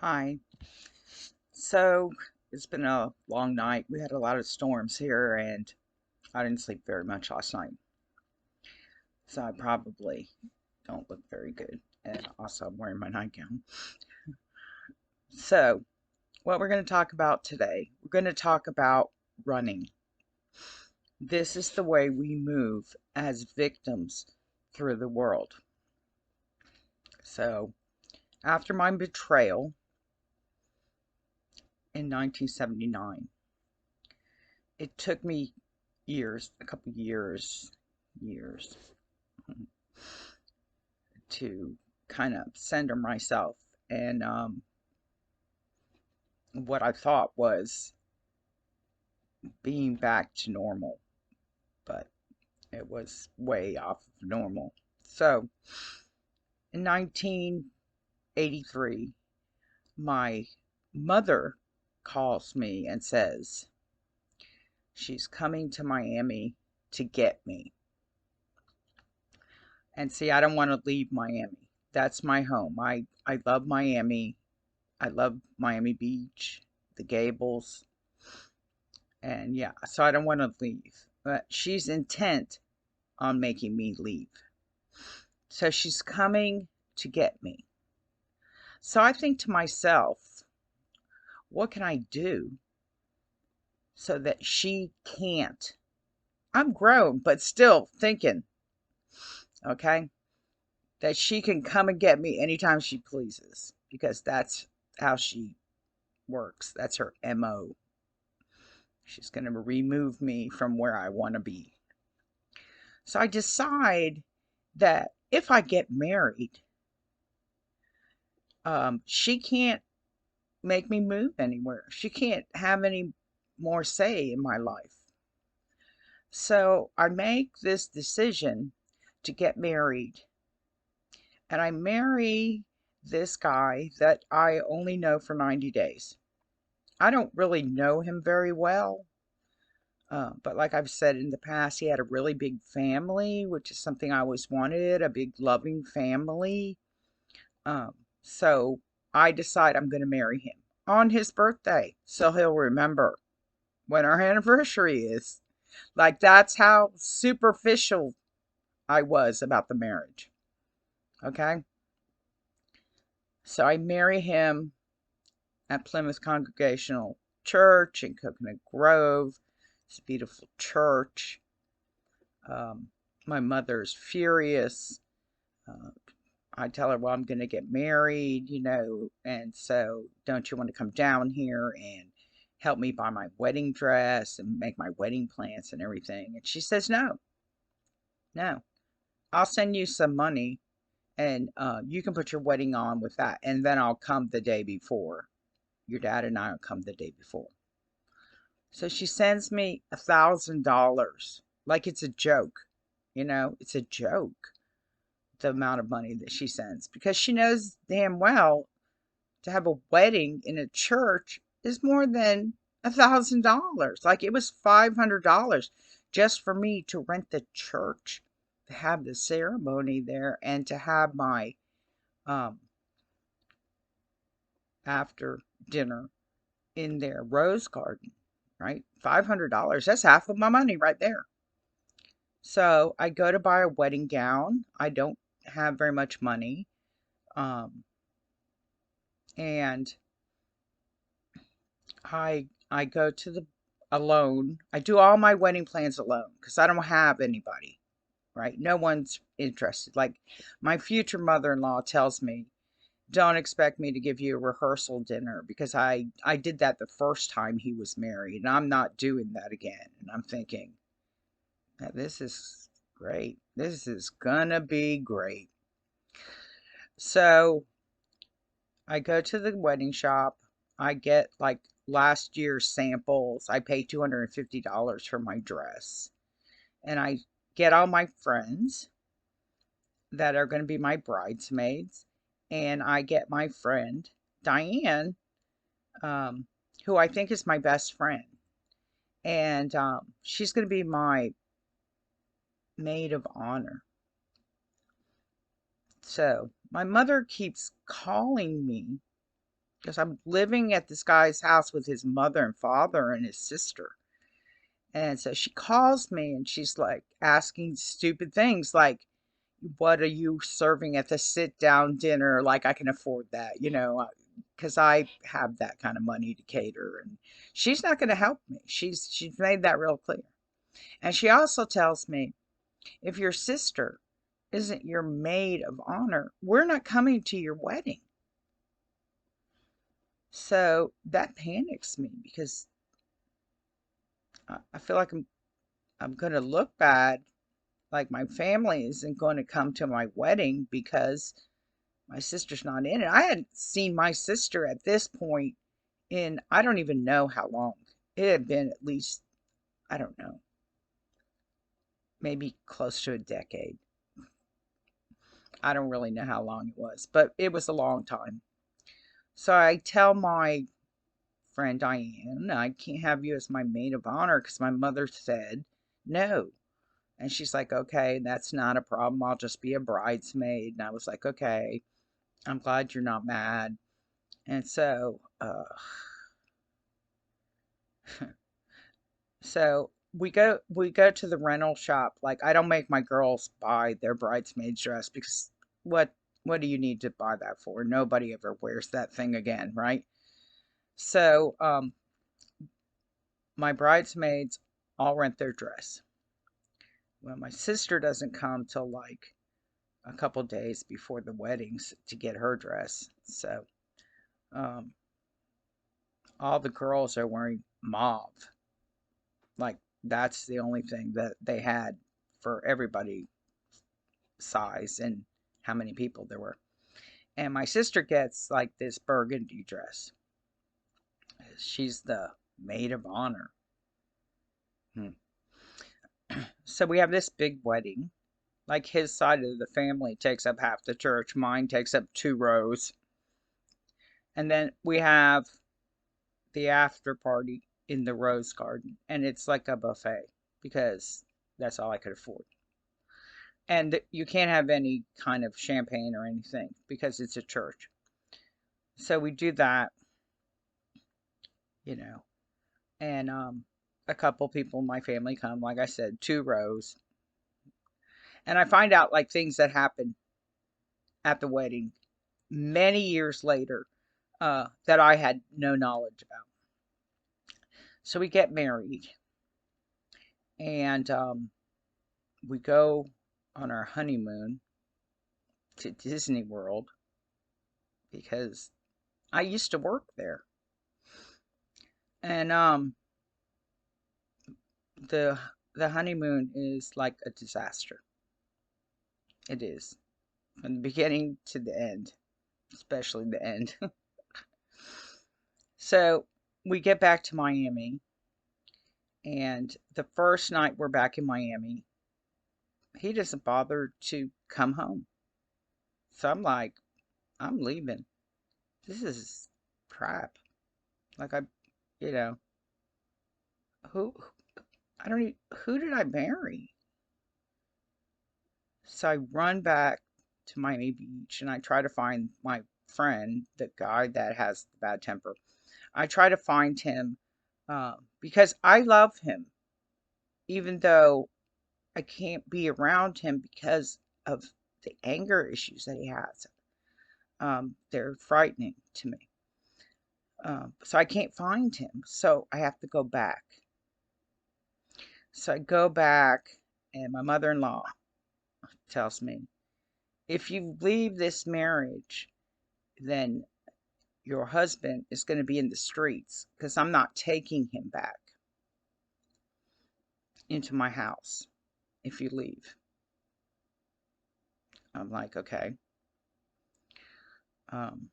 Hi. So it's been a long night. We had a lot of storms here, and I didn't sleep very much last night. So I probably don't look very good. And also, I'm wearing my nightgown. So, what we're going to talk about today, we're going to talk about running. This is the way we move as victims through the world. So, after my betrayal in 1979, it took me years, a couple years to kind of center myself. And what I thought was being back to normal, but it was way off of normal. So in 1983, my mother calls me and says she's coming to Miami to get me. And see, I don't want to leave Miami. That's my home. I love Miami. I love Miami Beach, the Gables. And yeah, so I don't want to leave. But she's intent on making me leave. So she's coming to get me. So I think to myself, what can I do so that she can't? I'm grown, but still thinking, okay, that she can come and get me anytime she pleases because that's how she works. That's her MO. She's going to remove me from where I want to be. So I decide that if I get married, she can't make me move anywhere. She can't have any more say in my life. So I make this decision to get married. And I marry this guy that I only know for 90 days. I don't really know him very well. But like I've said in the past, he had a really big family, which is something I always wanted, a big loving family. So I decide I'm going to marry him on his birthday. So he'll remember when our anniversary is. Like, that's how superficial I was about the marriage. Okay. So I marry him at Plymouth Congregational Church in Coconut Grove. It's a beautiful church. Um, my mother's furious. Uh, I tell her, well, I'm going to get married, and so don't you want to come down here and help me buy my wedding dress and make my wedding plans and everything? And she says, no, no, I'll send you some money and you can put your wedding on with that. And then I'll come the day before. Your dad and I will come the day before. So she sends me $1,000 like it's a joke. It's a joke, the amount of money that she sends because she knows damn well to have a wedding in a church is more than $1,000. Like it was $500 just for me to rent the church, to have the ceremony there, and to have my um, after dinner in their rose garden. Right, $500. That's half of my money right there. So I go to buy a wedding gown. I don't have very much money. Um, and I go to the alone. I do all my wedding plans alone because I don't have anybody, right? No one's interested. Like my future mother-in-law tells me, don't expect me to give you a rehearsal dinner because I did that the first time he was married and I'm not doing that again. And I'm thinking, this is great. This is gonna be great. So I go to the wedding shop. I get like last year's samples. I pay $250 for my dress. And I get all my friends that are going to be my bridesmaids. And I get my friend, Diane, um, who I think is my best friend. And she's going to be my maid of honor. So my mother keeps calling me because I'm living at this guy's house with his mother and father and his sister. And so she calls me and she's like asking stupid things like, what are you serving at the sit down dinner? Like, I can afford that, because I have that kind of money to cater. And she's not going to help me. She's made that real clear. And she also tells me, if your sister isn't your maid of honor, we're not coming to your wedding. So that panics me because I feel like I'm going to look bad, like my family isn't going to come to my wedding because my sister's not in it. I hadn't seen my sister at this point in I don't even know how long. It had been at least, I don't know, maybe close to a decade. I don't really know how long it was, but it was a long time. So I tell my friend Diane, I can't have you as my maid of honor because my mother said no. And she's like, okay, that's not a problem. I'll just be a bridesmaid. And I was like, okay, I'm glad you're not mad. And so we go to the rental shop. Like, I don't make my girls buy their bridesmaid's dress because what what do you need to buy that for? Nobody ever wears that thing again, right? So my bridesmaids all rent their dress. Well, my sister doesn't come till like a couple days before the weddings to get her dress. So um, all the girls are wearing mauve. Like, that's the only thing that they had for everybody size and how many people there were. And my sister gets like this burgundy dress. She's the maid of honor. Hmm. So we have this big wedding. Like, his side of the family takes up half the church, mine takes up 2 rows. And then we have the after party in the rose garden. And it's like a buffet because that's all I could afford. And you can't have any kind of champagne or anything because it's a church. So we do that, you know, and a couple people in my family come, like I said, 2 rows. And I find out like things that happen at the wedding many years later that I had no knowledge about. So we get married and we go on our honeymoon to Disney World because I used to work there. And the the honeymoon is like a disaster. It is from the beginning to the end, especially the end. So we get back to Miami, and the first night we're back in Miami, he doesn't bother to come home. So I'm like, I'm leaving. This is crap. Like, you know, who I don't even, who did I marry? So I run back to Miami Beach and I try to find my friend, the guy that has the bad temper. I try to find him because I love him, even though I can't be around him because of the anger issues that he has. They're frightening to me. So I can't find him. So I have to go back. So I go back, and my mother in law tells me, if you leave this marriage, then your husband is going to be in the streets because I'm not taking him back into my house if you leave. I'm like, okay. Um,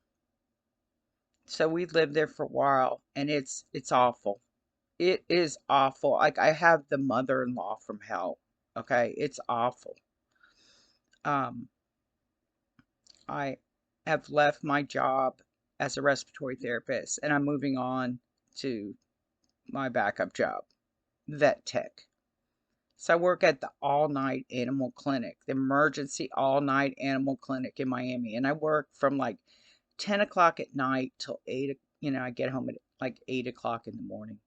so we lived there for a while, and it's awful. It is awful. Like, I have the mother-in-law from hell. Okay, it's awful. Um, I have left my job as a respiratory therapist, and I'm moving on to my backup job, vet tech. So I work at the all-night animal clinic, the emergency all-night animal clinic in Miami, and I work from like 10 o'clock at night till 8, I get home at like 8 o'clock in the morning.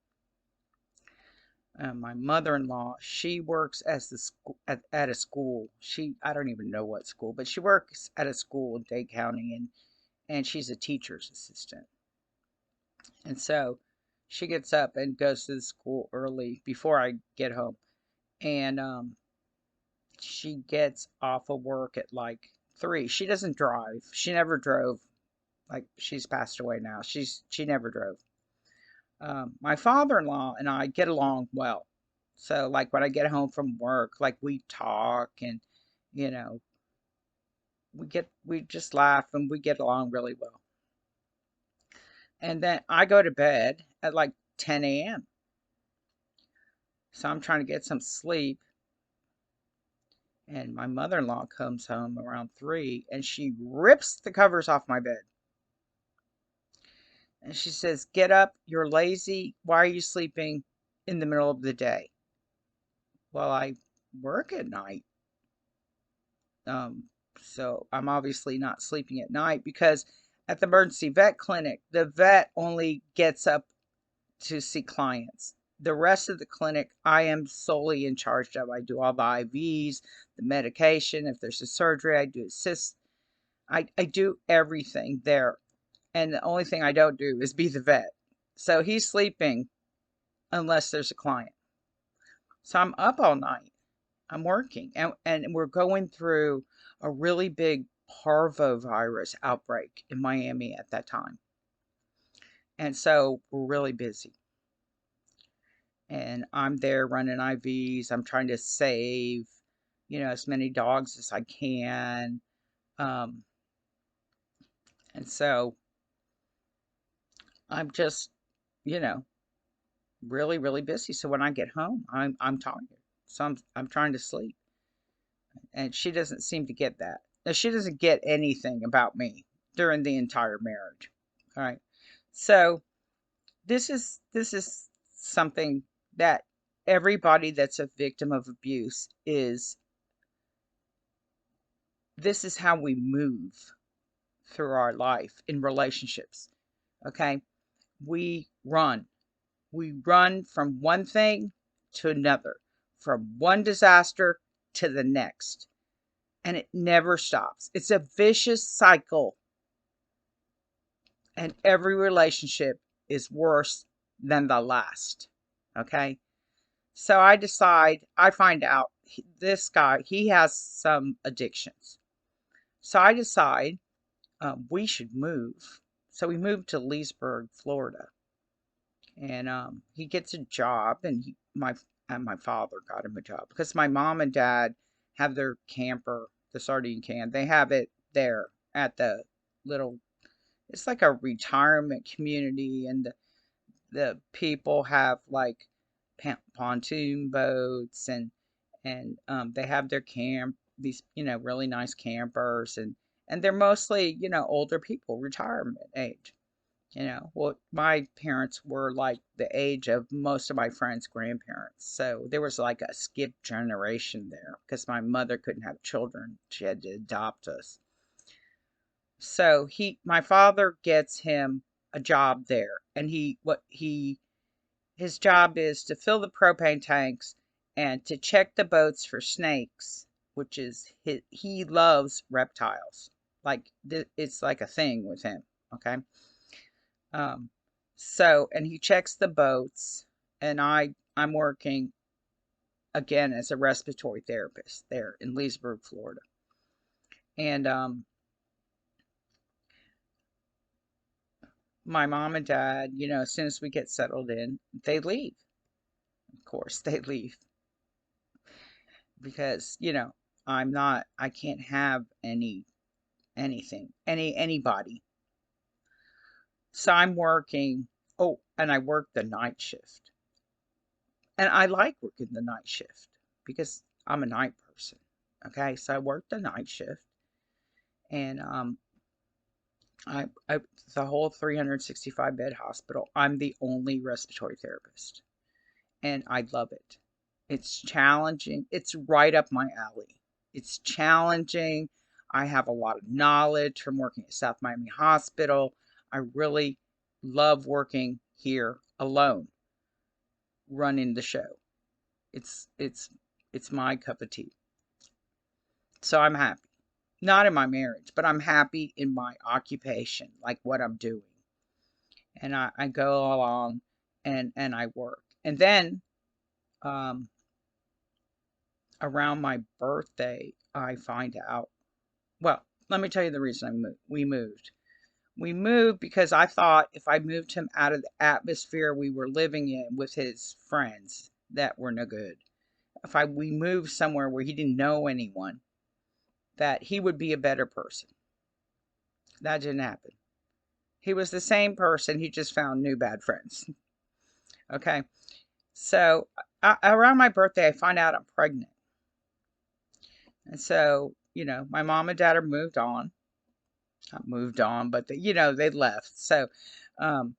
My mother-in-law, she works as the school at a school. I don't even know what school, but she works at a school in Dade County, and she's a teacher's assistant. And so she gets up and goes to the school early before I get home. And she gets off of work at like 3. She doesn't drive. She never drove. Like, she's passed away now. She never drove. My father-in-law and I get along well. So like when I get home from work, like we talk, and you know, we just laugh and we get along really well. And then I go to bed at like 10 a.m. So I'm trying to get some sleep, and my mother-in-law comes home around 3, and she rips the covers off my bed. And she says, "Get up, you're lazy. Why are you sleeping in the middle of the day?" Well, I work at night. Um, so I'm obviously not sleeping at night, because at the emergency vet clinic, the vet only gets up to see clients. The rest of the clinic, I am solely in charge of. I do all the IVs, the medication. If there's a surgery, I do assist. I do everything there. And the only thing I don't do is be the vet. So he's sleeping unless there's a client. So I'm up all night. I'm working. And we're going through a really big parvovirus outbreak in Miami at that time. And so we're really busy. And I'm there running IVs. I'm trying to save, as many dogs as I can. Um, and so I'm just, you know, really, really busy. So when I get home, I'm tired. So I'm trying to sleep. And she doesn't seem to get that. Now, she doesn't get anything about me during the entire marriage. All right. So this is something that everybody that's a victim of abuse is. This is how we move through our life in relationships. Okay? We run. We run from one thing to another, from one disaster to the next, and it never stops. It's a vicious cycle, and every relationship is worse than the last. Okay? So I find out this guy, he has some addictions. So I decide we should move. So we moved to Leesburg, Florida, and he gets a job, and my father got him a job because my mom and dad have their camper, the sardine can. They have it there at the little. It's like a retirement community, and the people have like pontoon boats, and they have their these really nice campers, and they're mostly older people, retirement age. Well, my parents were like the age of most of my friends' grandparents, so there was like a skip generation there because my mother couldn't have children; she had to adopt us. So my father gets him a job there, and his job is to fill the propane tanks and to check the boats for snakes, which is he loves reptiles. Like it's like a thing with him. Okay. Um, and he checks the boats, and I'm working again as a respiratory therapist there in Leesburg, Florida. And my mom and dad, as soon as we get settled in, they leave. Of course, they leave because I can't have anybody. So I'm working. Oh, and I work the night shift. And I like working the night shift because I'm a night person. Okay, so I work the night shift, and I the whole 365 bed hospital. I'm the only respiratory therapist, and I love it. It's challenging. It's right up my alley. It's challenging. I have a lot of knowledge from working at South Miami Hospital. I really love working here alone, running the show. It's it's it's my cup of tea. So I'm happy. Not in my marriage, but I'm happy in my occupation, like what I'm doing. And I go along and I work. And then um, around my birthday, I find out. Well, let me tell you the reason we moved. We moved because I thought if I moved him out of the atmosphere we were living in with his friends that were no good, if we moved somewhere where he didn't know anyone, that he would be a better person. That didn't happen. He was the same person. He just found new bad friends. Okay. So around my birthday, I find out I'm pregnant. And so, my mom and dad are moved on. Not moved on, but they left. Um,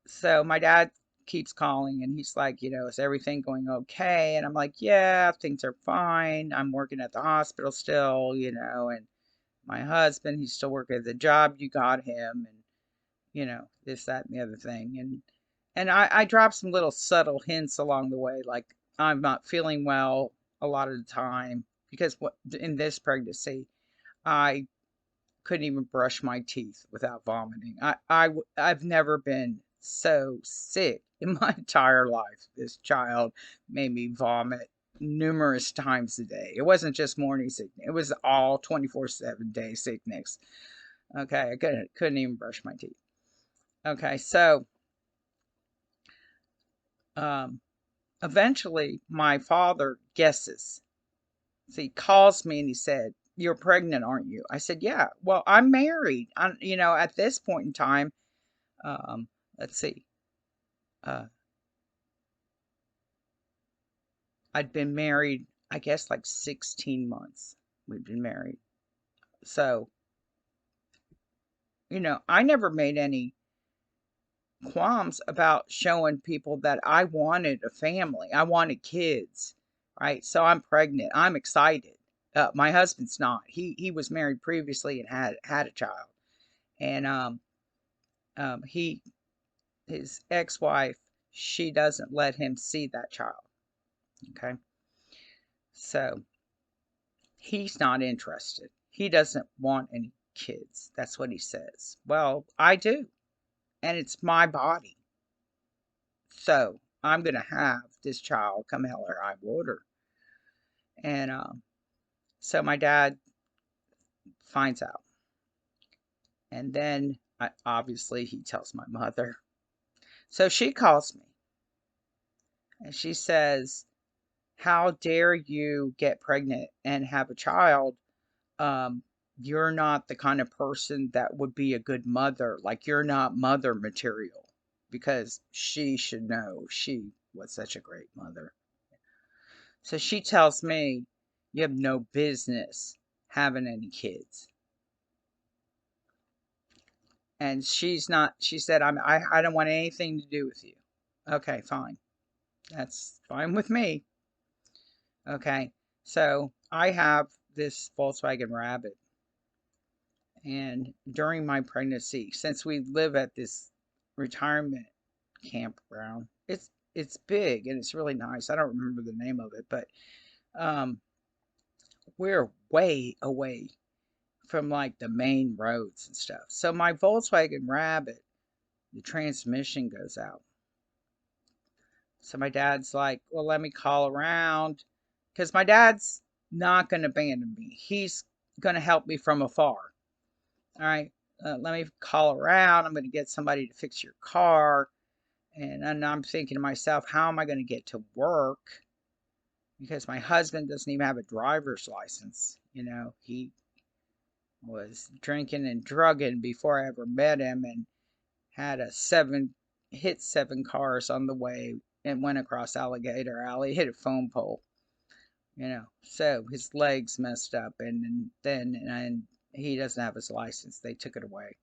so my dad keeps calling and he's like, is everything going okay? And I'm like, yeah, things are fine. I'm working at the hospital still, and my husband, he's still working at the job you got him, and this, that, and the other thing. And I dropped some little subtle hints along the way, like I'm not feeling well a lot of the time because in this pregnancy, I couldn't even brush my teeth without vomiting. I've never been so sick in my entire life. This child made me vomit numerous times a day. It wasn't just morning sickness. It was all 24/7 day sickness. Okay, I couldn't even brush my teeth. Okay, so um, eventually my father guesses. So he calls me and he said, "You're pregnant, aren't you?" I said, "Yeah." "Well, I'm married." At this point in time, um, let's see, uh, I'd been married, I guess, like 16 months. We'd been married. So, I never made any qualms about showing people that I wanted a family. I wanted kids, right? So I'm pregnant. I'm excited. My husband's not. He was married previously and had a child, and he his ex-wife, she doesn't let him see that child. Okay, so he's not interested. He doesn't want any kids. That's what he says. Well, I do, and it's my body. So I'm going to have this child come hell or high water. And so my dad finds out. And then obviously he tells my mother. So she calls me and she says, "How dare you get pregnant and have a child? Um, you're not the kind of person that would be a good mother. Like, you're not mother material." Because she should know she was such a great mother. So she tells me, "You have no business having any kids." And she said, I don't want anything to do with you. Okay, fine. That's fine with me. Okay. So I have this Volkswagen Rabbit. And during my pregnancy, since we live at this retirement campground, it's big and it's really nice. I don't remember the name of it, but um, we're way away from like the main roads and stuff. So my Volkswagen Rabbit, the transmission goes out. So my dad's like, "Well, let me call around," because my dad's not going to abandon me. He's going to help me from afar. All right, let me call around. I'm going to get somebody to fix your car. And I'm thinking to myself, how am I going to get to work? Because my husband doesn't even have a driver's license. He was drinking and drugging before I ever met him and had hit 7 cars on the way and went across Alligator Alley, hit a phone pole. So his legs messed up, and he doesn't have his license. They took it away.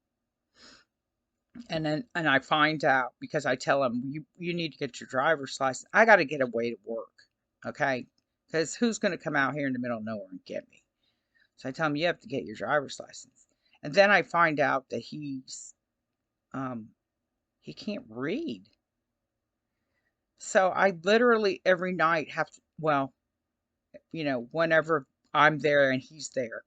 And I find out because I tell him, you need to get your driver's license. I got to get away to work, okay? Because who's going to come out here in the middle of nowhere and get me? So I tell him, you have to get your driver's license. And then I find out that um, he can't read. So I literally every night have to, well, whenever I'm there and he's there,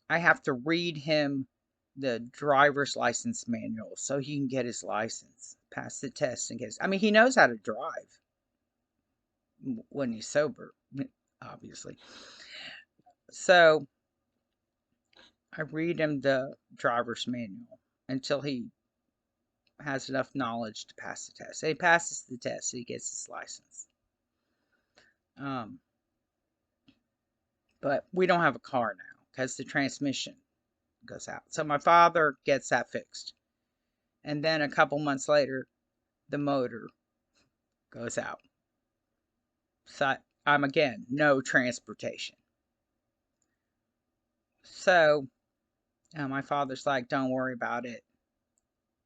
I have to read him the driver's license manual so he can get his license, pass the test, and I mean, he knows how to drive when he's sober, obviously. So I read him the driver's manual until he has enough knowledge to pass the test. So he passes the test, so he gets his license. Um, but we don't have a car now because the transmission goes out. So my father gets that fixed. And then a couple months later, the motor goes out. So I'm again, no transportation. So my father's like, don't worry about it.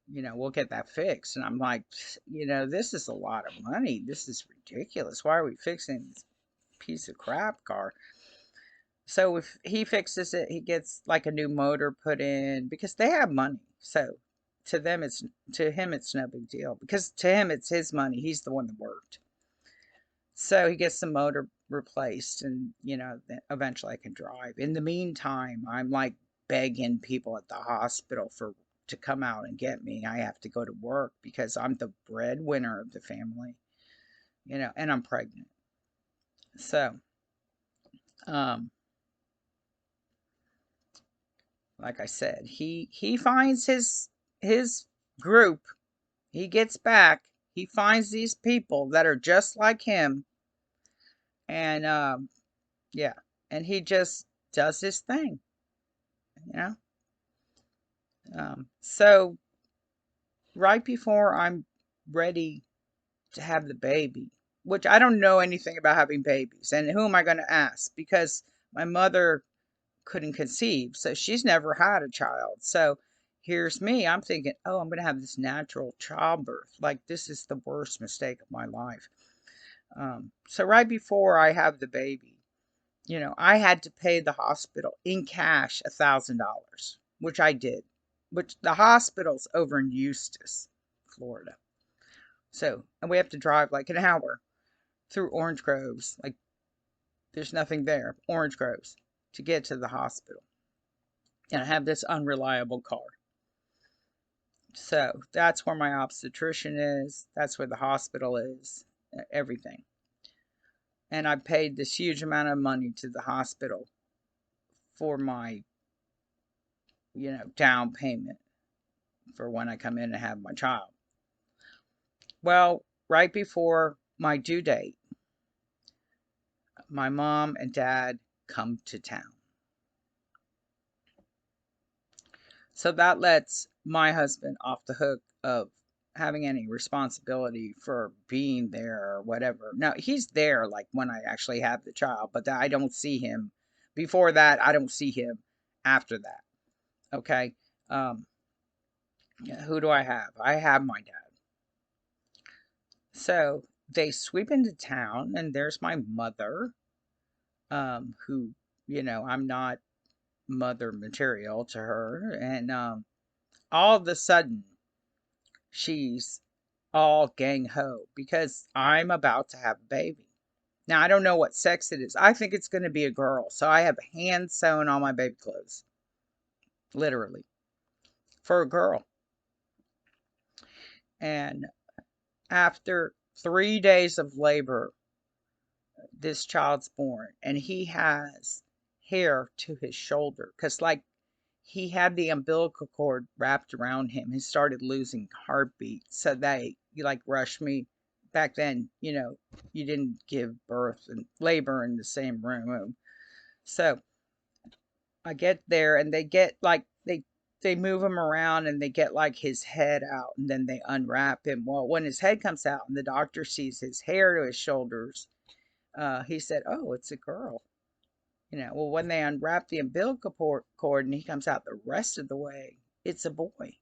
We'll get that fixed. And I'm like, this is a lot of money. This is ridiculous. Why are we fixing this piece of crap car? So if he fixes it, he gets like a new motor put in because they have money. So to him it's no big deal because to him it's his money. He's the one that worked. So he gets the motor replaced and then eventually I can drive. In the meantime, I'm like begging people at the hospital to come out and get me. I have to go to work because I'm the breadwinner of the family, and I'm pregnant. So, um, like I said, he finds his group. He gets back. He finds these people that are just like him, and yeah, and he just does his thing, you know. So right before I'm ready to have the baby, which I don't know anything about having babies, and who am I going to ask? Because my mother couldn't conceive, so she's never had a child. So here's me. I'm thinking, oh, I'm going to have this natural childbirth. Like this is the worst mistake of my life. So right before I have the baby, I had to pay the hospital in cash $1,000, which I did, which the hospital's over in Eustis, Florida. So, and we have to drive like an hour through orange groves. Like, there's nothing there, orange groves, to get to the hospital. And I have this unreliable car. So, that's where my obstetrician is. That's where the hospital is, everything. And I paid this huge amount of money to the hospital for my, down payment for when I come in and have my child. Well, right before my due date, my mom and dad come to town. So that lets my husband off the hook of having any responsibility for being there or whatever. Now, he's there like when I actually have the child, but I don't see him before that. I don't see him after that. Okay. Um, who do I have? I have my dad. So they sweep into town, and there's my mother, who, I'm not mother material to her. And all of a sudden, she's all gang ho because I'm about to have a baby. Now, I don't know what sex it is. I think it's going to be a girl. So I have hand sewn all my baby clothes, literally, for a girl. And after 3 days of labor, this child's born, and he has hair to his shoulder because, like, he had the umbilical cord wrapped around him. He started losing heartbeat. So they, like, rushed me. Back then, you didn't give birth and labor in the same room. So I get there and they get like, they move him around and they get like his head out and then they unwrap him. Well, when his head comes out and the doctor sees his hair to his shoulders, he said, oh, it's a girl. Well, when they unwrap the umbilical cord and he comes out the rest of the way, it's a boy.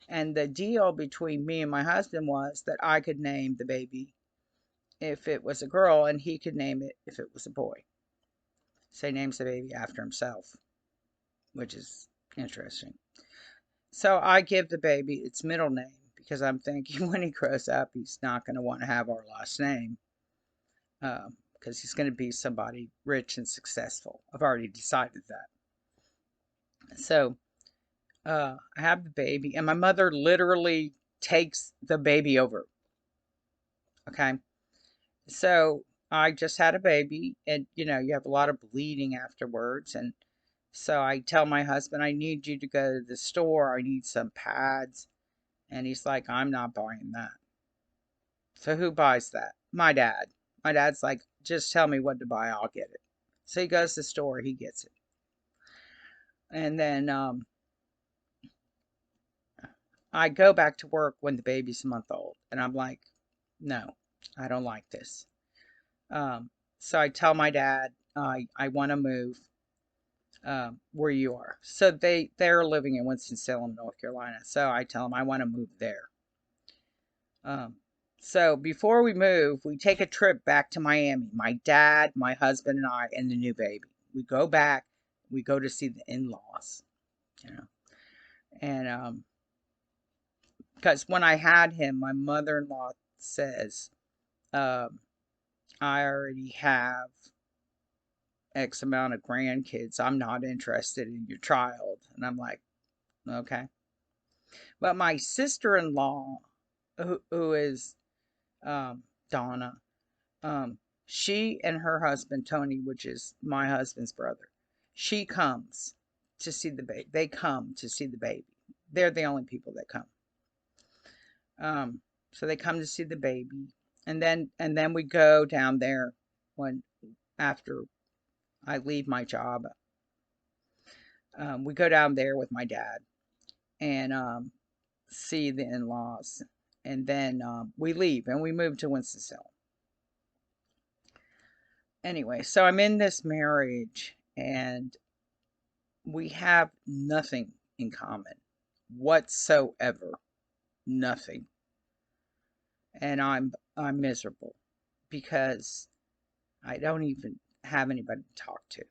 And the deal between me and my husband was that I could name the baby if it was a girl and he could name it if it was a boy. So he names the baby after himself, which is interesting. So I give the baby its middle name because I'm thinking when he grows up, he's not going to want to have our last name because he's going to be somebody rich and successful. I've already decided that. So I have the baby, and my mother literally takes the baby over. Okay. So I just had a baby, and you have a lot of bleeding afterwards. And so I tell my husband, I need you to go to the store. I need some pads. And he's like, I'm not buying that. So who buys that? My dad. My dad's like, just tell me what to buy, I'll get it. So he goes to the store, he gets it. And then I go back to work when the baby's a month old. And I'm like, no, I don't like this. So I tell my dad I want to move where you are. So they're living in Winston-Salem, North Carolina. So I tell them I want to move there. Um, so before we move, we take a trip back to Miami. My dad, my husband, and I, and the new baby. We go back. We go to see the in-laws. You know, and because when I had him, my mother-in-law says, um, I already have X amount of grandkids. I'm not interested in your child. And I'm like, okay. But my sister-in-law, who is Donna, she and her husband, Tony, which is my husband's brother, she comes to see the baby. They come to see the baby. They're the only people that come. So they come to see the baby. And then we go down there when after I leave my job. We go down there with my dad and see the in-laws, and then we leave and we move to Winston-Salem. Anyway, so I'm in this marriage and we have nothing in common whatsoever, nothing, and I'm miserable because I don't even have anybody to talk to.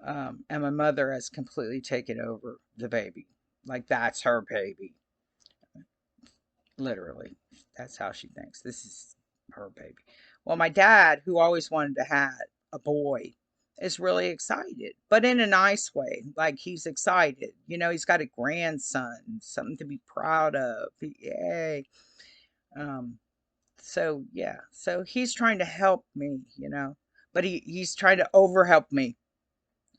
And my mother has completely taken over the baby, like that's her baby. Literally, that's how she thinks. This is her baby. Well, my dad, who always wanted to have a boy, is really excited, but in a nice way. Like he's excited. He's got a grandson, something to be proud of. Yay. Um, so yeah. So he's trying to help me, but he's trying to over help me.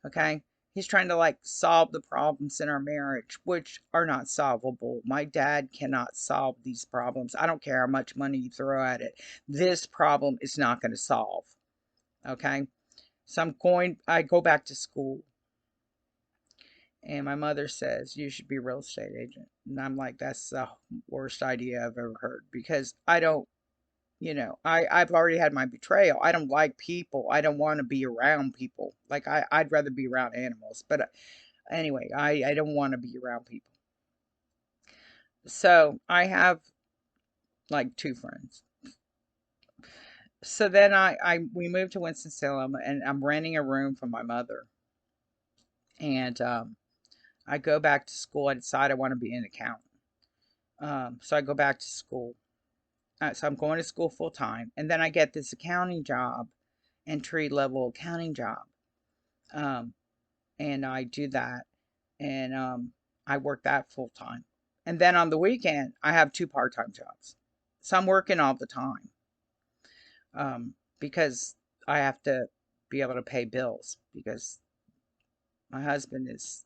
Okay. He's trying to like solve the problems in our marriage, which are not solvable. My dad cannot solve these problems. I don't care how much money you throw at it. This problem is not going to solve. Okay. So I go back to school and my mother says, you should be a real estate agent. And I'm like, that's the worst idea I've ever heard because I don't, I've already had my betrayal. I don't like people. I don't want to be around people. Like I'd rather be around animals. But anyway, I don't want to be around people. So I have like two friends. So then we moved to Winston-Salem and I'm renting a room from my mother. And I go back to school. I decide I want to be an accountant. So I go back to school. So I'm going to school full time. And then I get this accounting job, entry level accounting job. Um, and I do that. And I work that full time. And then on the weekend, I have two part time jobs. So I'm working all the time because I have to be able to pay bills because my husband is,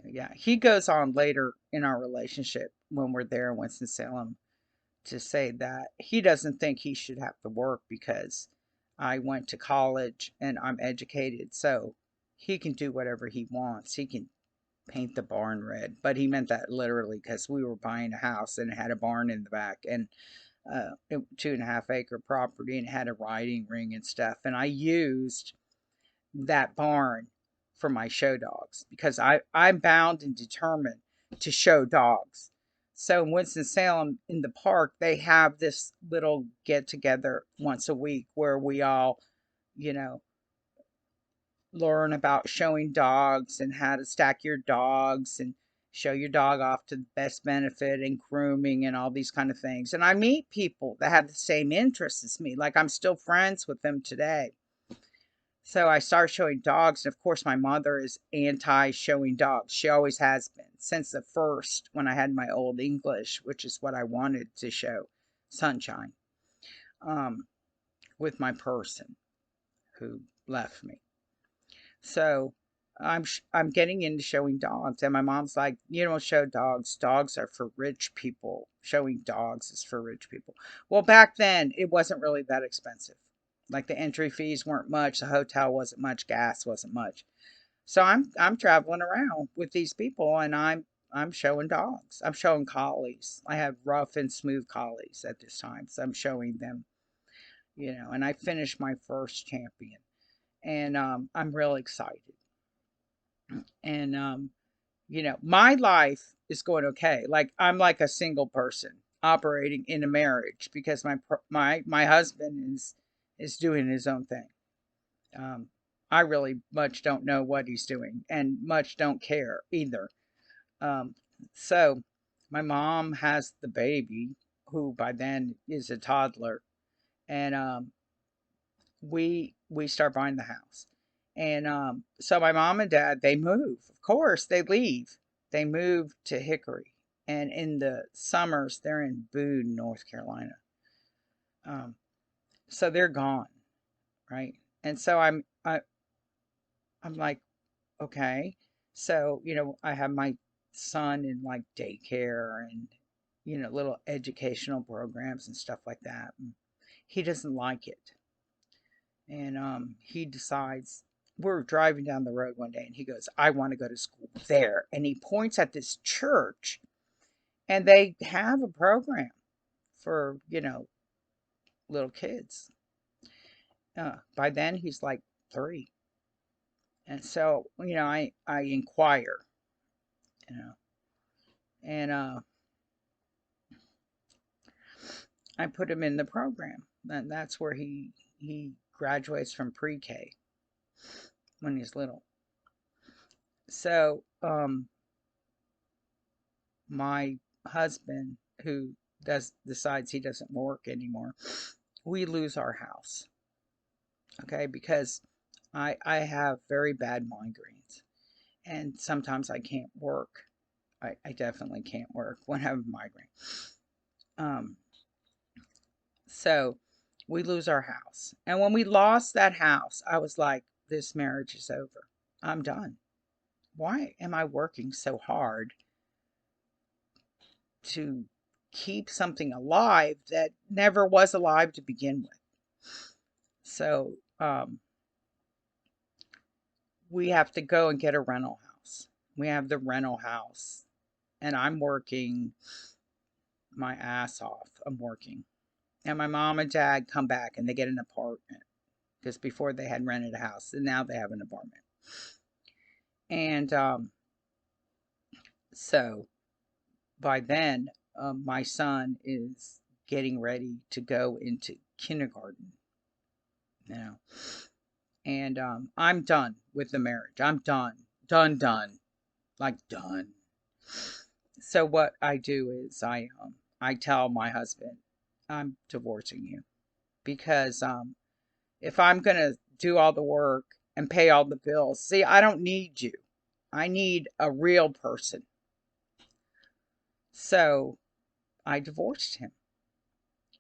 yeah, he goes on later in our relationship when we're there in Winston-Salem to say that he doesn't think he should have to work because I went to college and I'm educated. So he can do whatever he wants. He can paint the barn red, but he meant that literally because we were buying a house and it had a barn in the back and 2.5 acre property and it had a riding ring and stuff. And I used that barn for my show dogs because I'm bound and determined to show dogs. So in Winston-Salem in the park, they have this little get together once a week where we all, you know, learn about showing dogs and how to stack your dogs and show your dog off to the best benefit and grooming and all these kind of things. And I meet people that have the same interests as me. Like I'm still friends with them today. So I started showing dogs. And of course, my mother is anti showing dogs. She always has been since the first, when I had my old English, which is what I wanted to show Sunshine, um, with my person who left me. So I'm getting into showing dogs, and my mom's like, "You don't show dogs. Dogs are for rich people. Showing dogs is for rich people." Well, back then it wasn't really that expensive. Like the entry fees weren't much, the hotel wasn't much, gas wasn't much. So I'm traveling around with these people, and I'm showing dogs. I'm showing collies. I have rough and smooth collies at this time, so I'm showing them. And I finished my first champion, and I'm really excited. And my life is going okay. Like I'm like a single person operating in a marriage because my husband is doing his own thing. Um, I really much don't know what he's doing and much don't care either. Um, so my mom has the baby, who by then is a toddler, and we start buying the house. And so my mom and dad, they move. Of course, they leave. They move to Hickory. And in the summers, they're in Boone, North Carolina. Um, so they're gone, right? And so I'm like, okay. So, I have my son in like daycare and little educational programs and stuff like that. And he doesn't like it. And he decides, we're driving down the road one day and he goes, I want to go to school there. And he points at this church, and they have a program for, little kids. By then he's like 3. And so, I inquire, you know, and I put him in the program. And that's where he graduates from pre-K when he's little. So, my husband, who decides he doesn't work anymore, we lose our house. Okay, because I have very bad migraines, and sometimes I can't work. I definitely can't work when I have a migraine. Um, so we lose our house. And when we lost that house, I was like, this marriage is over. I'm done. Why am I working so hard to keep something alive that never was alive to begin with? So we have to go and get a rental house. We have the rental house, and I'm working my ass off. I'm working. And my mom and dad come back and they get an apartment because before they had rented a house and now they have an apartment. And so by then, my son is getting ready to go into kindergarten now. And I'm done with the marriage. I'm done. Done. Like done. So what I do is I tell my husband I'm divorcing you because if I'm going to do all the work and pay all the bills, see, I don't need you. I need a real person. So I divorced him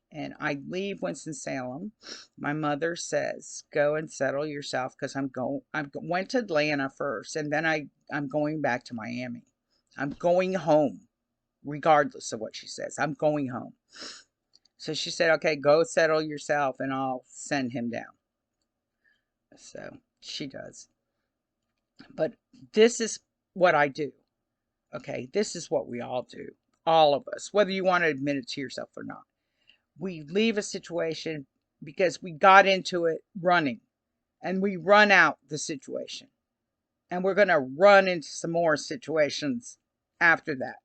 and I leave Winston-Salem. My mother says, "Go and settle yourself because I went to Atlanta first and then I'm going back to Miami. I'm going home regardless of what she says. I'm going home." So she said, "Okay, go settle yourself and I'll send him down." So she does. But this is what I do. Okay, this is what we all do. All of us, whether you want to admit it to yourself or not. We leave a situation because we got into it running, and we run out the situation. And we're going to run into some more situations after that.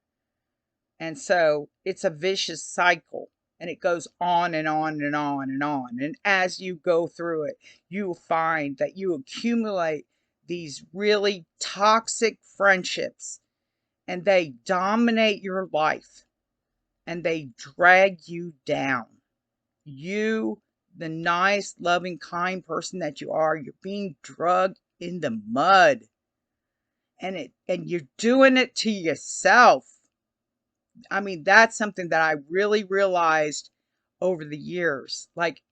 And so it's a vicious cycle. And it goes on and on and on and on. And as you go through it, you will find that you accumulate these really toxic friendships, and they dominate your life and they drag you down. You, the nice, loving, kind person that you are, you're being drugged in the mud. And you're doing it to yourself. I mean, that's something that I really realized over the years. Like,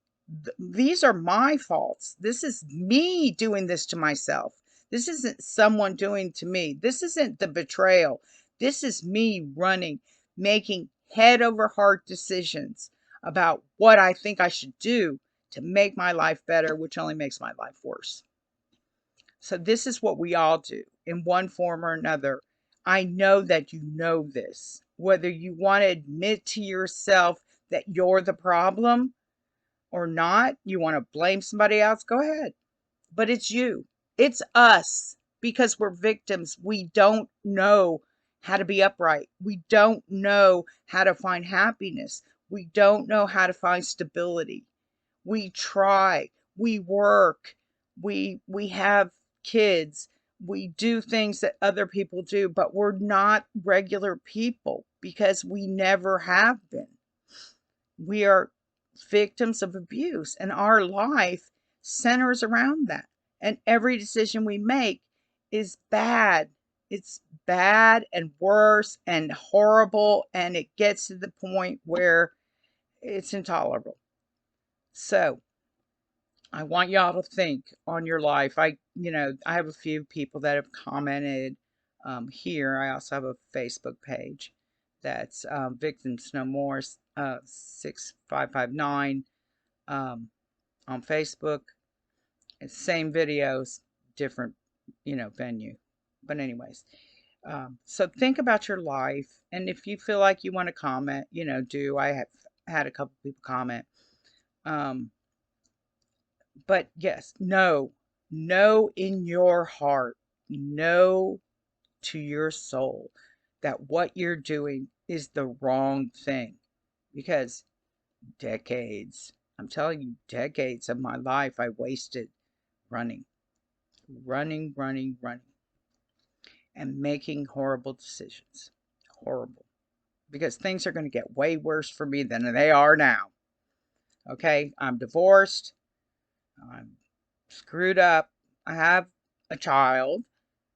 these are my faults. This is me doing this to myself. This isn't someone doing to me. This isn't the betrayal. This is me running, making head over heart decisions about what I think I should do to make my life better, which only makes my life worse. So this is what we all do in one form or another. I know that you know this. Whether you want to admit to yourself that you're the problem or not, you want to blame somebody else, go ahead. But it's you. It's us, because we're victims. We don't know how to be upright. We don't know how to find happiness. We don't know how to find stability. We try, we work, we have kids, we do things that other people do, but we're not regular people because we never have been. We are victims of abuse, and our life centers around that. And every decision we make is bad. It's bad and worse and horrible, and it gets to the point where it's intolerable. So, I want y'all to think on your life. I have a few people that have commented here. I also have a Facebook page that's Victims No More 6559 on Facebook. It's same videos, different, venue. But anyways, so think about your life, and if you feel like you want to comment, do. I have had a couple people comment. But yes, know in your heart, know to your soul that what you're doing is the wrong thing. Because decades, I'm telling you, decades of my life I wasted running, running, and making horrible decisions. Horrible. Because things are going to get way worse for me than they are now. Okay, I'm divorced. I'm screwed up. I have a child,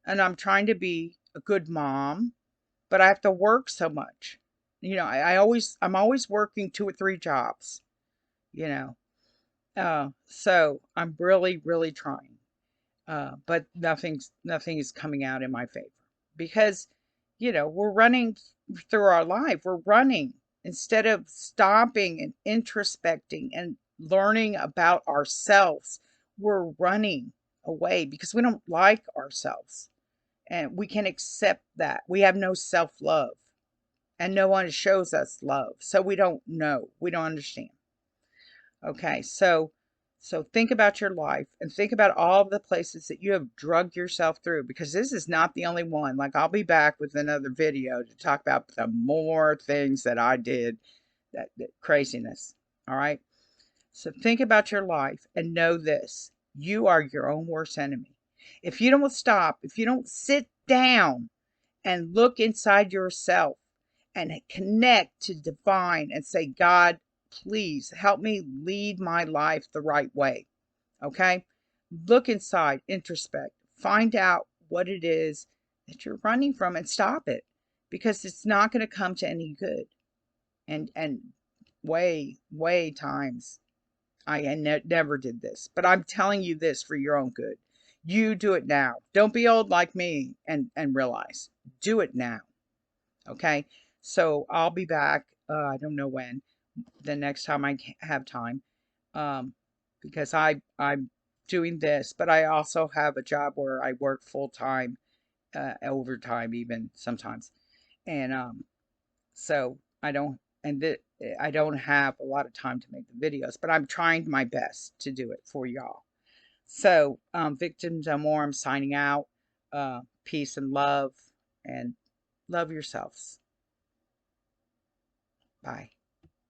and I'm trying to be a good mom, but I have to work so much. I'm always working 2 or 3 jobs, you know. So I'm really, really trying. But nothing is coming out in my favor because, we're running through our life. We're running instead of stopping and introspecting and learning about ourselves. We're running away because we don't like ourselves, and we can accept that. We have no self-love, and no one shows us love. So we don't know. We don't understand. Okay, so think about your life and think about all the places that you have drugged yourself through, because this is not the only one. Like, I'll be back with another video to talk about the more things that I did, that craziness. All right. So think about your life and know this: you are your own worst enemy. If you don't stop, if you don't sit down and look inside yourself and connect to divine and say, God, please help me lead my life the right way. Okay? Look inside, introspect, find out what it is that you're running from and stop it, because it's not going to come to any good. And way times I never did this, but I'm telling you this for your own good. You do it now. Don't be old like me and realize. Do it now. Okay? So I'll be back. I don't know when. The next time I have time, um, because I'm doing this, but I also have a job where I work full time, overtime even sometimes, and so I don't have a lot of time to make the videos, but I'm trying my best to do it for y'all. So, Victims No More, I'm signing out. Peace and love, and love yourselves. Bye.